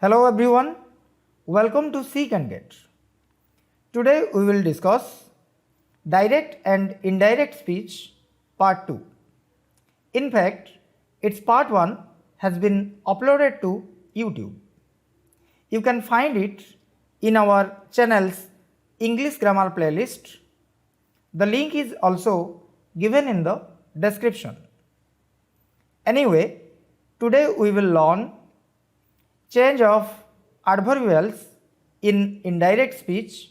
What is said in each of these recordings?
Hello everyone, welcome to Seek and Get. Today we will discuss direct and indirect speech part 2. In fact, its part 1 has been uploaded to YouTube. You can find it in our channel's English grammar playlist. The link is also given in the description. Anyway, today we will learn change of adverbials in indirect speech,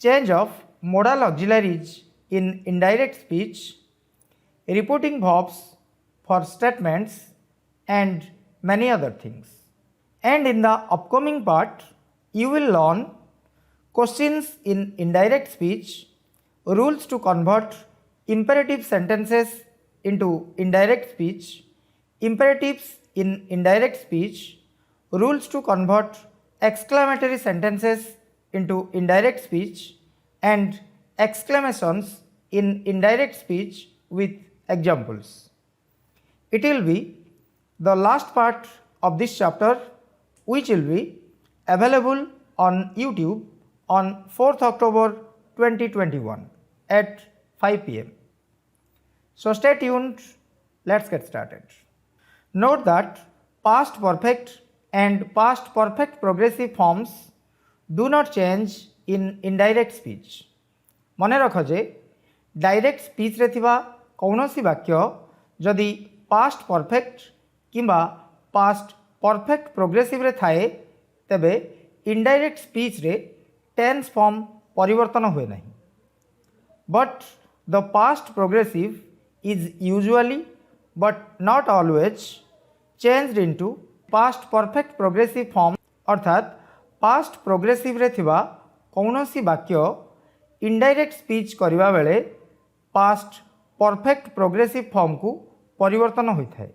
change of modal auxiliaries in indirect speech, reporting verbs for statements, and many other things. And in the upcoming part, you will learn questions in indirect speech, rules to convert imperative sentences into indirect speech, imperatives in indirect speech, rules to convert exclamatory sentences into indirect speech, and exclamations in indirect speech with examples. It will be the last part of this chapter, which will be available on YouTube on 4th October 2021 at 5 p.m. So stay tuned, let's get started. Note that past perfect and past perfect progressive forms do not change in indirect speech. मने रख जे direct speech रे थिबा कौनसी वाक्य जदि past perfect किंबा past perfect progressive रे थाए तेबे इनडायरेक्ट स्पीच रे टेंस फॉर्म परिवर्तन हुए नहीं. But the past progressive is usually but not always changed into past perfect progressive form. अर्थात पास्ट प्रोग्रेसिव रे थिबा कौनसी वाक्य इनडायरेक्ट स्पीच करिबा बेले पास्ट परफेक्ट प्रोग्रेसिव फॉर्म को परिवर्तन होता है.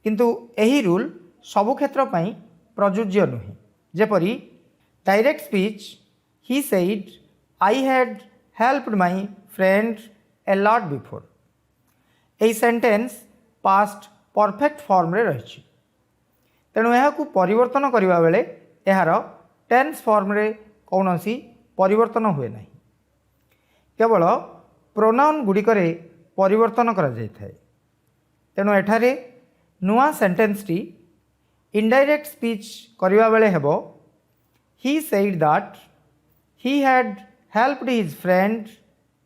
किंतु एही रूल सबु क्षेत्र पई प्रযোज्य नुहे. जेपरी direct speech he said I had helped my friend a lot before. एही सेंटेंस पास्ट परफेक्ट फॉर्म रे रही. तेणु यह परिवर्तन करने बेले यार टेंस फॉर्म रे कौनसी परिवर्तन हुए नहीं. केवल प्रोनाउन गुड़िकरे परिवर्तन करा जाय थाए. तेणु एठारे नुआ सेंटेंस टी इनडायरेक्ट स्पीच करने बेले हेबो he said that he had helped his friend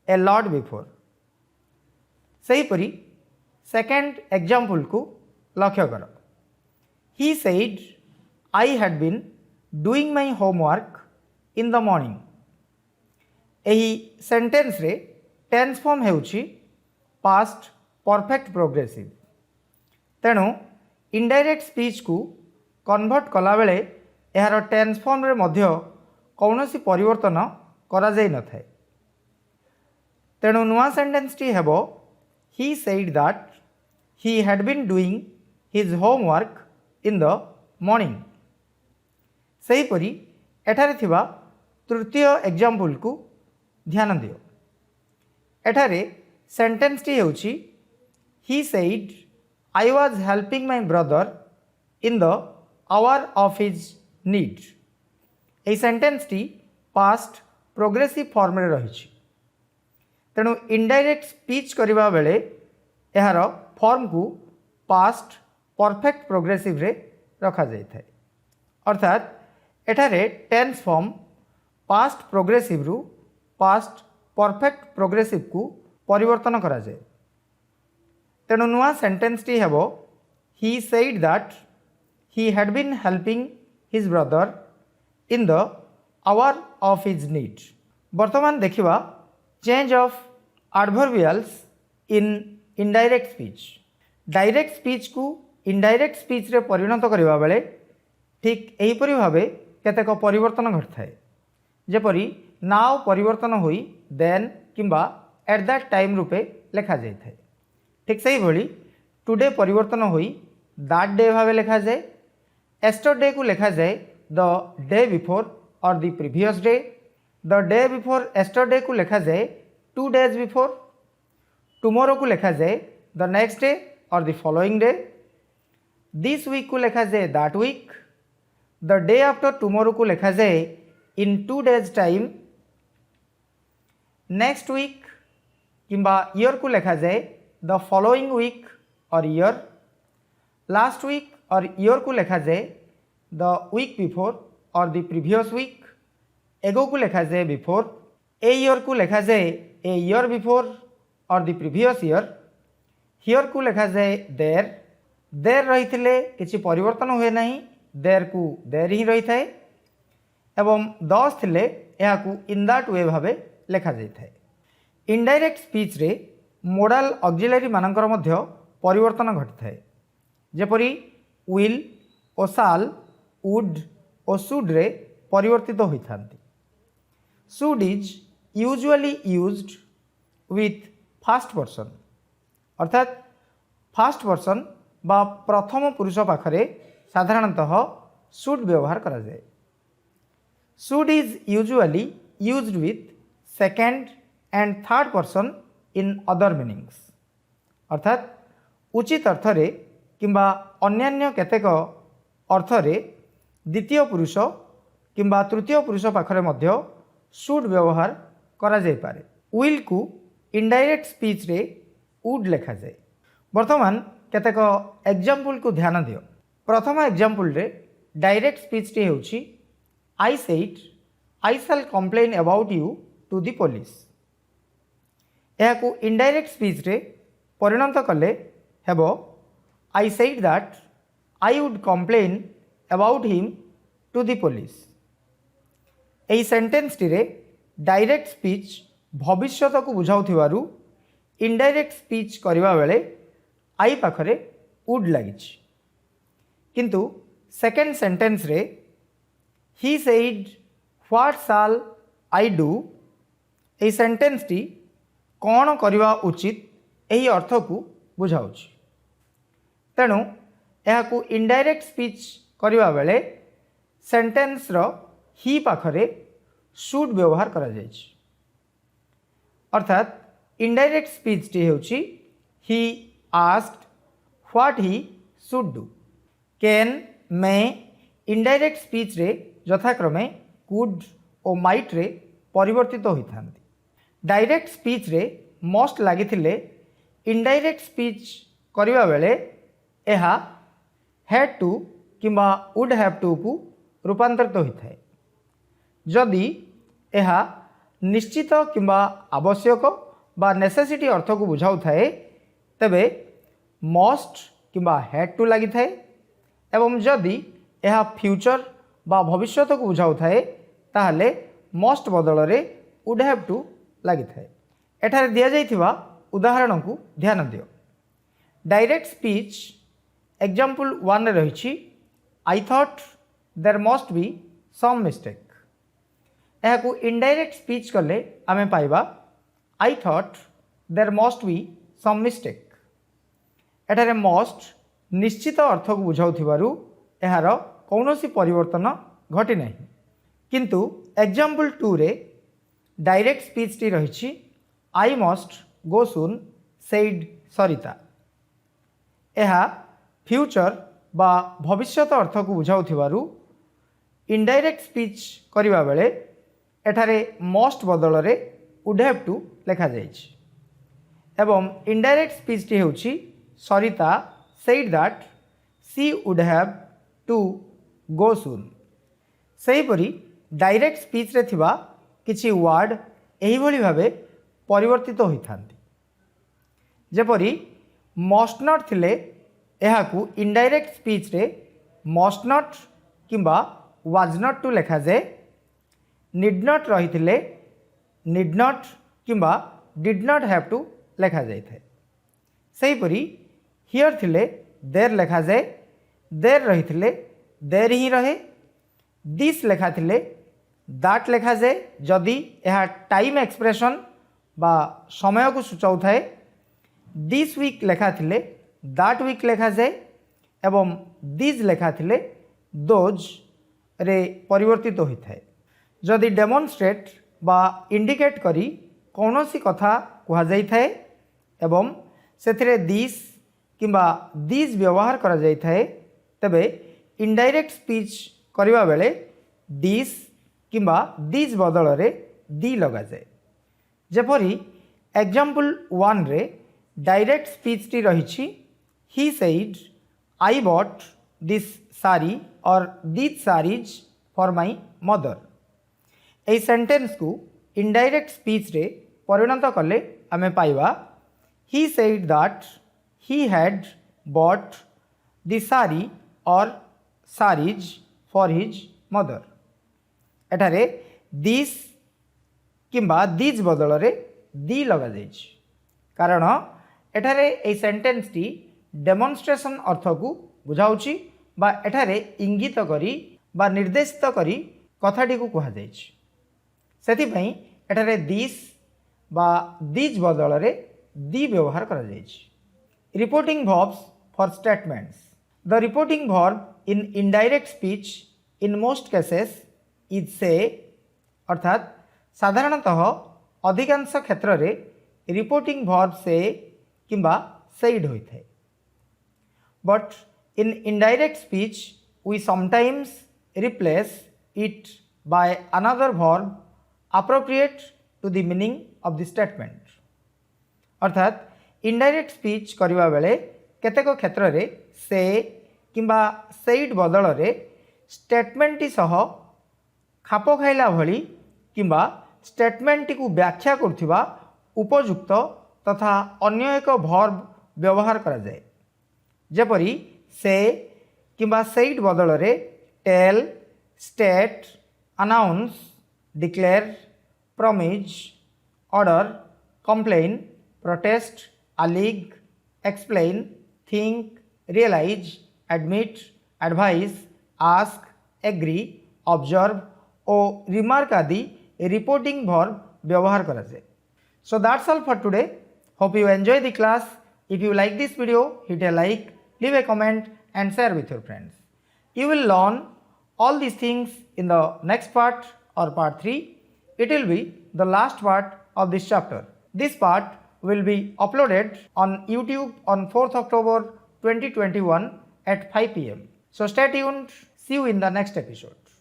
a lot before. सेहीपरि सेकेंड एग्जांपल को लक्ष्य कर. He said, I had been doing my homework in the morning. एही सेंटेंस रे टेंस फॉर्म हेउछि पास्ट परफेक्ट प्रोग्रेसिव. तेणु इनडायरेक्ट स्पीच को convert कला बेले यार टेंस फॉर्म रे मध्य कौनसी परिवर्तन करा जाय न थाए. तेणु नुआ सेंटेंस टी हेबो he said that he had been doing his homework in the morning. सेहीपरि एठारे थिबा तृतीय एग्जांपल को ध्यान दियो. एठारे सेंटेंस टी हेउछि he said I was helping my brother in the hour of his need. एही sentence T past progressive form रे रहिछि. तेणु इनडायरेक्ट स्पीच करबा बेले यार फॉर्म को पास्ट परफेक्ट प्रोग्रेसिव रे रखा जाय थाए. अर्थात एठारे टेंस फॉर्म पास्ट प्रोग्रेसिव रु पास्ट परफेक्ट प्रोग्रेसिव को परिवर्तन करा जाय. तेणु नुआ सेंटेंस टी हेबो he said that he had been helping his brother in the hour of his need. वर्तमान देखिबा change of adverbials in indirect speech. Direct speech को इनडायरेक्ट स्पीच रे परिणत करबा बेले ठीक एहीपरि भाबे केतेक परिवर्तन घटଥାଏ. जेपरि नाउ परिवर्तन होई देन किंबा एट दैट टाइम रूपे लेखा जाय थाए. ठीक सही भली टुडे परिवर्तन होई दैट डे भाबे लेखा जाय. एस्टरडे को लेखा जाय the day before or the previous day. The day before yesterday को लेखा जाए 2 days बिफोर. टुमोरो को लेखा जाए the next day or the following day. This week को लेखा जाए that week. The day after tomorrow को लिखा जाए in 2 days time, next week किंबा ईयर को लिखा जाए the following week or year, last week or year को लिखा जाए the week before or the previous week, ago को लिखा जाए बिफोर, ए ईयर को लिखा जाए a year before or the previous year, here को लिखा जाए देर, देर रही किसी परिवर्तन हुए ना, देर को देर ही रही थाए, एवं दस थिले यहाकू इन दैट वे भावे लिखा जाए। इनडायरेक्ट स्पीच रे मोडाल ऑक्सिलरी मानकर मध्य परिवर्तन घटी थाए, जेपरी विल और शाल वुड और शुड रे परिवर्तित होता है। Should is usually used with first person, अर्थात फर्स्ट पर्सन बा प्रथम पुरुष पाखरे साधारणतः शुड व्यवहार करा जाए। Should is usually used with second and third person in other meanings, अर्थात उचित अर्थरे किंबा अन्यान्य केतेक अर्थरे द्वितीय पुरुष किंबा तृतीय पुरुष पाखरे मध्य शुड व्यवहार करा जाय पारे। विल को इनडायरेक्ट स्पीच रे वुड लिखा जाए। वर्तमान केतेक एग्जांपल को ध्यान दियो। प्रथम एग्जांपल रे डायरेक्ट स्पीच टी होछि I said I shall complain about you to the police. यह इनडायरेक्ट स्पीच रे परिणत कले हेबो I said that I would complain about him to the police. एही सेंटेंस टी रे डायरेक्ट स्पीच भविष्यत को बुझाउथिबारु इनडायरेक्ट स्पीच करबा बेले आई पाखरे वुड लागिछि, किंतु सेकेंड सेंटेंस रे he said what shell I do, एही सेंटेंस टी कौन करवा उचित यही अर्थ को बुझाउछि। तेणु यह इनडायरेक्ट स्पीच करबा बेले सेंटेंस रो ही पाखरे शुड व्यवहार करा जायछि, अर्थात इनडायरेक्ट स्पीच टी होछि he asked what he should do. Can may indirect speech रे यथाक्रमे कुड और माइट रे परिवर्तित होता है। डायरेक्ट स्पीच रे मस्ट लगी इनडायरेक्ट स्पीच करबा बेले यह हैड टू किंबा वुड हैव टू को रूपांतरित होता है। जदि यह निश्चित किंबा आवश्यक बा नेसेसिटी अर्थ को बुझाऊ थाए तेबे मस्ट किंबा हैड टू लगी थाए, एवं जदि यह फ्यूचर बा भविष्यत को बुझाऊ थाए ताहले मस्ट बदल रे वुड हैव टू लगी थाए। एठारे दिया जाइथिबा उदाहरण को ध्यान दियो। डायरेक्ट स्पीच एग्जांपल 1 रे रहिछि I thought there must be some mistake. यह को इनडायरेक्ट स्पीच कले आमे पाइबा I thought there must be some mistake. एठारे मस्ट निश्चित अर्थ को बुझाउथिबारु एहार कौनसी परिवर्तन घटी नहीं, किंतु एग्जांपल 2 रे डायरेक्ट स्पीच टी रहिछि I must go soon said सरिता। यह फ्यूचर बा भविष्यत अर्थ को बुझाउथिबारु इनडायरेक्ट स्पीच करबा बेले एठारे मस्ट बदल रे वुड हैव टू लिखा जाइछि, एवं इनडायरेक्ट स्पीच टी होछि Sarita said that she would have to go soon. सेहीपरि डायरेक्ट स्पीच रे थिबा किछि वर्ड एही भली भाबे परिवर्तित होइथांती। जेपरि मस्ट नॉट थिले एहाकू इनडायरेक्ट स्पीच रे मस्ट नॉट किंबा वाज नॉट टू लिखा जाए। निड नॉट रही थिले निड नॉट किंबा डिड नॉट हैव टू लिखा जाए थे। सेहीपरि हियर थिले देर लिखा जाए, देर रही थिले देर ही रहे। दिस लिखा थिले दैट लिखा जाए जदि यह टाइम एक्सप्रेशन बा समय को सूचाऊ थाए। दिस वीक लिखा थिले दैट वीक लिखा जाए, एवं दिज लिखा थिले दोज रे परिवर्तित होता है। जदि डेमोन्स्ट्रेट बा इंडिकेट करी कौनसी कथा कहा जाई थाए एवं सेथिरे दिस किंबा दिज व्यवहार करा जाई थाए तेबे इनडायरेक्ट स्पीच करने बेले दिस किंबा दिस बदल रे दी लगा जाए। जेपरी एग्जाम्पल 1 रे डायरेक्ट स्पीच टी रही he said I bought this sari or this saris for my mother. यही सेंटेंस को इनडायरेक्ट स्पीच रे परिणत कले आमे पाइबा he said that he had bought the sari or saris for his mother. एठारे दिस किंबा दिज बदल रे दी लगा जाइछ कारण एठारे ए सेंटेंस टी डेमोन्स्ट्रेशन अर्थ को बुझाउछि बा एठारे इंगित करी बा निर्देशित करी कथाटी को कहा जाइछ। सेथिपई एठारे दिस बा दिज बदल रे दी व्यवहार करा जाइछ। Reporting verbs for statements. The reporting verb in indirect speech in most cases is say अर्थात साधारणतः अधिकांश क्षेत्र रे रिपोर्टिंग verb से किंबा said होइथे। But in indirect speech we sometimes replace it by another verb appropriate to the meaning of the statement. अर्थात indirect speech करने बेले केतेक क्षेत्र रे से किंबा सेड बदल रे स्टेटमेंट टी सह खाप खाइला भली किंबा स्टेटमेंट को व्याख्या करथिबा उपयुक्त तथा अन्य एक वर्ब व्यवहार करा जाए। जेपरी से किंबा सेड बदल रे tell, state, announce, declare, promise, order, complain, protest, allege, explain, think, realize, admit, advise, ask, agree, observe और remark आदि reporting verb व्यवहार करा जाए। So that's all for today. Hope you enjoy the class. If you like this video, hit a like, leave a comment and share with your friends. You will learn all these things in the next part or part 3. It will be the last part of this chapter. This part will be uploaded on YouTube on 4th October 2021 at 5 p.m. So stay tuned. See you in the next episode.